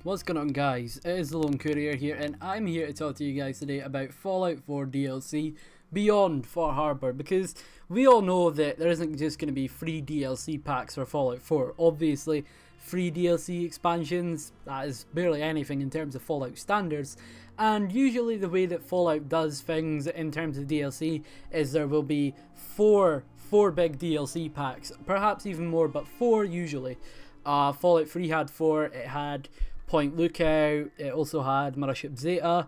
What's going on, guys? It is the Lone Courier here, and I'm here to talk to you guys today about Fallout 4 DLC beyond Far Harbor, because we all know that there isn't just going to be free DLC packs for Fallout 4. Obviously, free DLC expansions, that is barely anything in terms of Fallout standards, and usually the way that Fallout does things in terms of DLC is there will be four big DLC packs, perhaps even more, but four usually. Fallout 3 had 4, it had Point Lookout, it also had Mothership Zeta,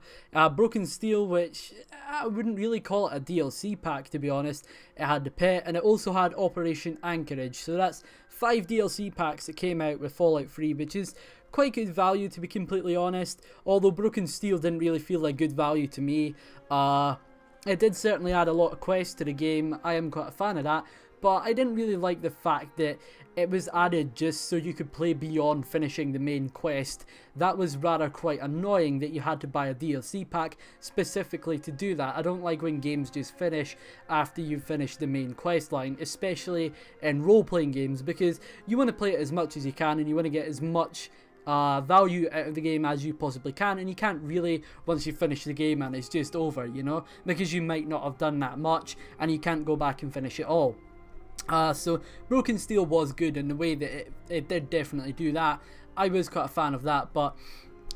Broken Steel, which I wouldn't really call it a DLC pack, to be honest. It had the Pit, and it also had Operation Anchorage. So that's 5 DLC packs that came out with Fallout 3, which is quite good value, to be completely honest. Although Broken Steel didn't really feel like good value to me. It did certainly add a lot of quests to the game. I am quite a fan of that. But I didn't really like the fact that it was added just so you could play beyond finishing the main quest. That was rather quite annoying that you had to buy a DLC pack specifically to do that. I don't like when games just finish after you've finished the main quest line, especially in role-playing games, because you want to play it as much as you can and you want to get as much value out of the game as you possibly can, and you can't really once you finish the game and it's just over, you know, because you might not have done that much and you can't go back and finish it all. So Broken Steel was good in the way that it did definitely do that. I was quite a fan of that, but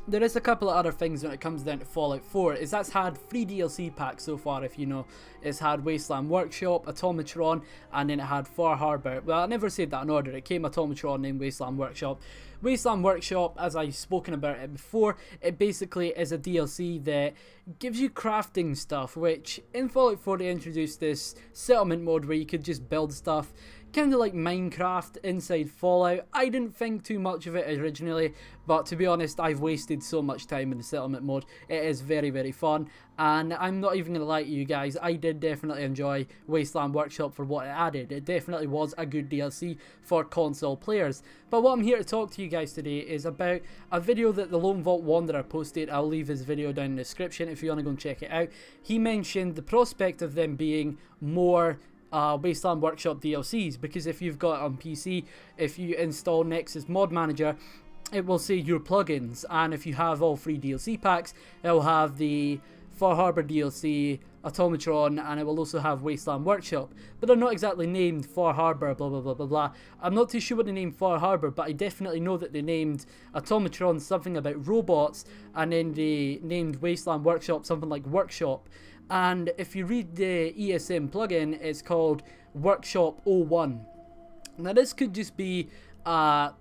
there is a couple of other things when it comes down to Fallout 4, is that's had 3 DLC packs so far, if you know. It's had Wasteland Workshop, Automatron, and then it had Far Harbor. Well, I never said that in order. It came Automatron, then Wasteland Workshop. Wasteland Workshop, as I've spoken about it before, it basically is a DLC that gives you crafting stuff, which in Fallout 4 they introduced this settlement mode where you could just build stuff, kind of like Minecraft inside Fallout. I didn't think too much of it originally, but to be honest, I've wasted so much time in the settlement mode. It is very, very fun, and I'm not even going to lie to you guys, I did definitely enjoy Wasteland Workshop for what it added. It definitely was a good DLC for console players. But what I'm here to talk to you guys today is about a video that the LoneVaultWanderer posted. I'll leave his video down in the description if you want to go and check it out. He mentioned the prospect of them being more Wasteland Workshop DLCs, because if you've got it on PC, if you install Nexus Mod Manager, it will say your plugins, and if you have all 3 DLC packs, it will have the Far Harbor DLC, Automatron, and it will also have Wasteland Workshop. But they're not exactly named Far Harbor, blah blah blah blah blah. I'm not too sure what they named Far Harbor, but I definitely know that they named Automatron something about robots, and then they named Wasteland Workshop something like Workshop. And if you read the ESM plugin, it's called Workshop 01. Now this could just be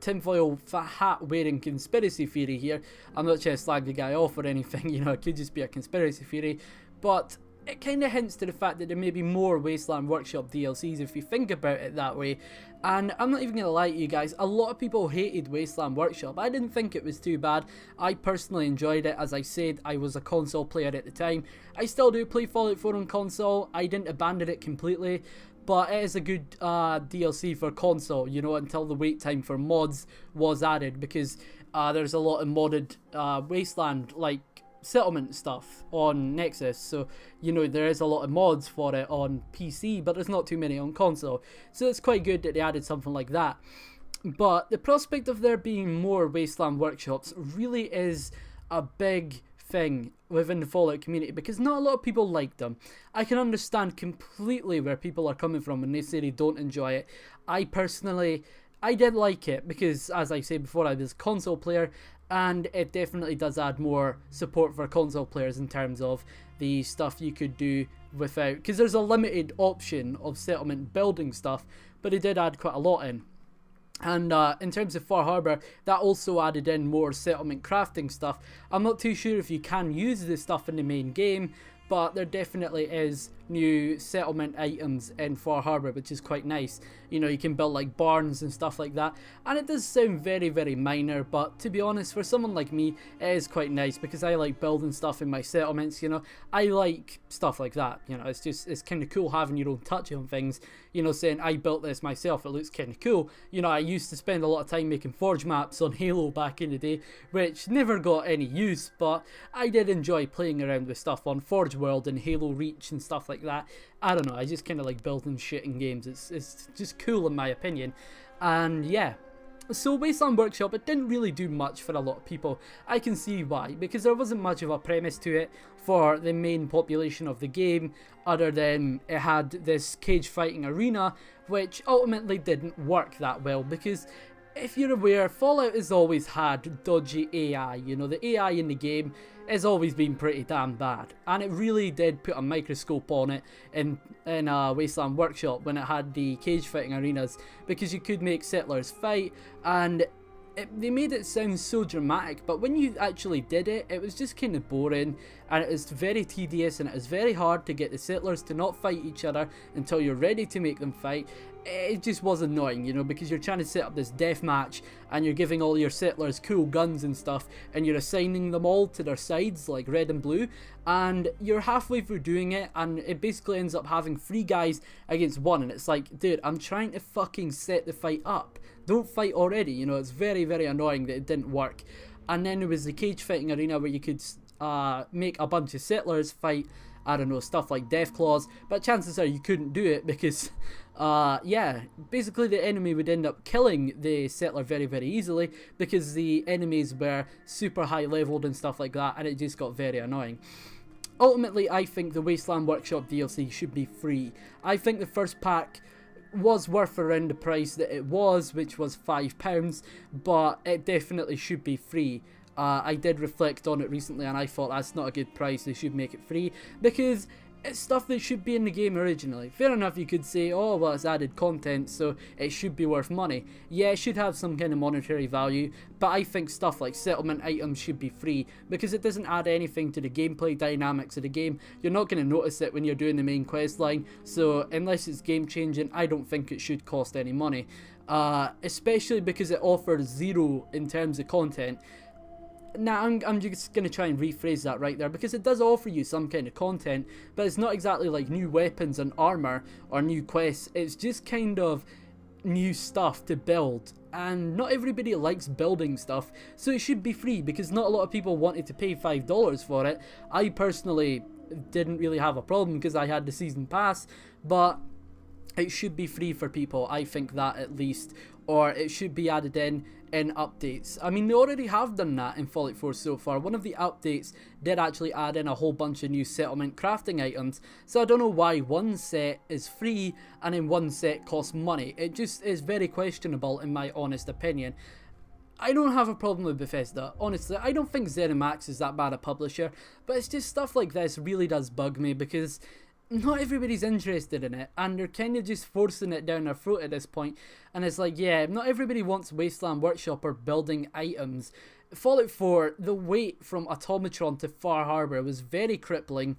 tinfoil hat wearing conspiracy theory here. I'm not trying to slag the guy off or anything, you know, it could just be a conspiracy theory, but it kind of hints to the fact that there may be more Wasteland Workshop DLCs if you think about it that way. And I'm not even going to lie to you guys, a lot of people hated Wasteland Workshop. I didn't think it was too bad. I personally enjoyed it. As I said, I was a console player at the time. I still do play Fallout 4 on console. I didn't abandon it completely, but it is a good DLC for console, you know, until the wait time for mods was added, because there's a lot of modded Wasteland, like, settlement stuff on Nexus, so you know there is a lot of mods for it on PC, but there's not too many on console, so it's quite good that they added something like that. But the prospect of there being more Wasteland Workshops really is a big thing within the Fallout community, because not a lot of people like them. I can understand completely where people are coming from when they say they don't enjoy it. I personally, I did like it because, as I said before, I was a console player, and it definitely does add more support for console players in terms of the stuff you could do without, because there's a limited option of settlement building stuff, but it did add quite a lot in. And in terms of Far Harbor, that also added in more settlement crafting stuff. I'm not too sure if you can use this stuff in the main game, but there definitely is new settlement items in Far Harbor, which is quite nice. You know, you can build like barns and stuff like that, and it does sound very, very minor, but to be honest, for someone like me, it is quite nice, because I like building stuff in my settlements, you know. I like stuff like that, you know. It's kind of cool having your own touch on things, you know, saying I built this myself, it looks kind of cool. You know, I used to spend a lot of time making forge maps on Halo back in the day, which never got any use, but I did enjoy playing around with stuff on Forge World and Halo Reach and stuff like that. I don't know, I just kind of like building shit in games. It's just cool in my opinion. And yeah, So Wasteland Workshop, it didn't really do much for a lot of people. I can see why, because there wasn't much of a premise to it for the main population of the game, other than it had this cage fighting arena, which ultimately didn't work that well, because if you're aware, Fallout has always had dodgy AI. You know, the AI in the game has always been pretty damn bad, and it really did put a microscope on it in Wasteland Workshop when it had the cage fighting arenas, because you could make settlers fight, and they made it sound so dramatic, but when you actually did it, it was just kind of boring, and it was very tedious, and it was very hard to get the settlers to not fight each other until you're ready to make them fight. It just was annoying, you know, because you're trying to set up this death match, and you're giving all your settlers cool guns and stuff, and you're assigning them all to their sides, like red and blue, and you're halfway through doing it, and it basically ends up having 3 guys against 1, and it's like, dude, I'm trying to fucking set the fight up. Don't fight already, you know. It's very, very annoying that it didn't work. And then there was the cage fighting arena where you could make a bunch of settlers fight, I don't know, stuff like Deathclaws, but chances are you couldn't do it because, yeah, basically the enemy would end up killing the settler very, very easily because the enemies were super high leveled and stuff like that, and it just got very annoying. Ultimately, I think the Wasteland Workshop DLC should be free. I think the first pack was worth around the price that it was, which was £5, but it definitely should be free. I did reflect on it recently, and I thought that's not a good price. They should make it free because it's stuff that should be in the game originally. Fair enough, you could say, oh well, it's added content, so it should be worth money. Yeah, it should have some kind of monetary value, but I think stuff like settlement items should be free because it doesn't add anything to the gameplay dynamics of the game. You're not going to notice it when you're doing the main quest line, so unless it's game changing, I don't think it should cost any money. Especially because it offers 0 in terms of content. Now, I'm just going to try and rephrase that right there, because it does offer you some kind of content, but it's not exactly like new weapons and armor or new quests. It's just kind of new stuff to build, and not everybody likes building stuff, so it should be free because not a lot of people wanted to pay $5 for it. I personally didn't really have a problem because I had the season pass, but it should be free for people, I think that at least, or it should be added in updates. I mean, they already have done that in Fallout 4 so far. One of the updates did actually add in a whole bunch of new settlement crafting items, so I don't know why one set is free and then one set costs money. It just is very questionable in my honest opinion. I don't have a problem with Bethesda, honestly. I don't think ZeniMax is that bad a publisher, but it's just stuff like this really does bug me because not everybody's interested in it, and they're kind of just forcing it down their throat at this point. And it's like, yeah, not everybody wants Wasteland Workshop or building items. Fallout 4, the wait from Automatron to Far Harbor was very crippling.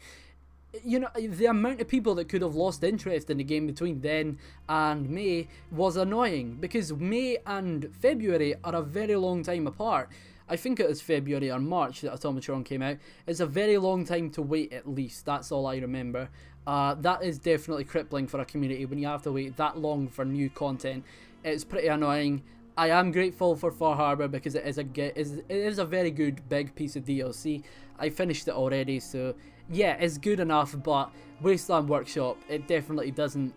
You know, the amount of people that could have lost interest in the game between then and May was annoying, because May and February are a very long time apart. I think it was February or March that Automatron came out. It's a very long time to wait, at least. That's all I remember. That is definitely crippling for a community when you have to wait that long for new content. It's pretty annoying. I am grateful for Far Harbor because it is a very good big piece of DLC. I finished it already, so yeah, it's good enough. But Wasteland Workshop, it definitely doesn't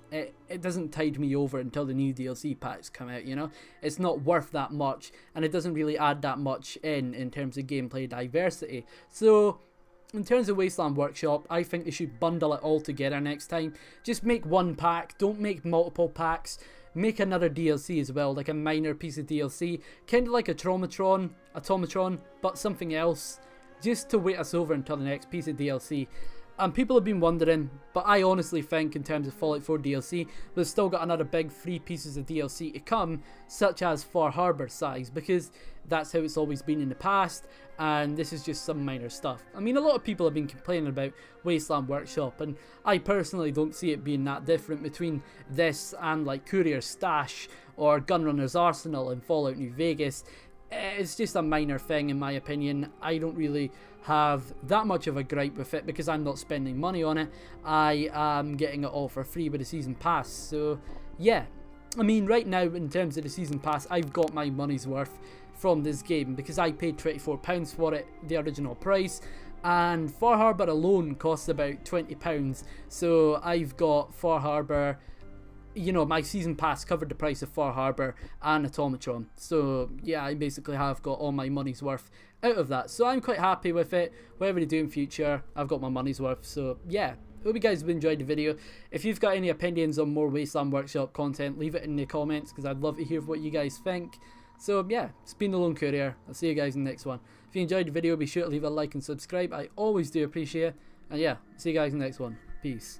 tide me over until the new DLC packs come out. You know, it's not worth that much, and it doesn't really add that much in terms of gameplay diversity. So in terms of Wasteland Workshop, I think they should bundle it all together next time. Just make one pack, don't make multiple packs. Make another DLC as well, like a minor piece of DLC, kind of like a Automatron, but something else, just to wait us over until the next piece of DLC. And people have been wondering, but I honestly think in terms of Fallout 4 DLC, we've still got another big 3 pieces of DLC to come, such as Far Harbor size, because that's how it's always been in the past, and this is just some minor stuff. I mean, a lot of people have been complaining about Wasteland Workshop, and I personally don't see it being that different between this and like Courier Stash or Gunrunner's Arsenal and Fallout New Vegas. It's just a minor thing in my opinion. I don't really have that much of a gripe with it because I'm not spending money on it. I am getting it all for free with the season pass. So yeah, I mean, right now in terms of the season pass, I've got my money's worth from this game because I paid £24 for it, the original price, and Far Harbor alone costs about £20. So I've got Far Harbor, you know, my season pass covered the price of Far Harbor and Automatron. So yeah, I basically have got all my money's worth out of that. So I'm quite happy with it. Whatever they do in future, I've got my money's worth. So yeah, hope you guys have enjoyed the video. If you've got any opinions on more Wasteland Workshop content, leave it in the comments, because I'd love to hear what you guys think. So yeah, it's been the Lone Courier. I'll see you guys in the next one. If you enjoyed the video, be sure to leave a like and subscribe. I always do appreciate it. And yeah, see you guys in the next one. Peace.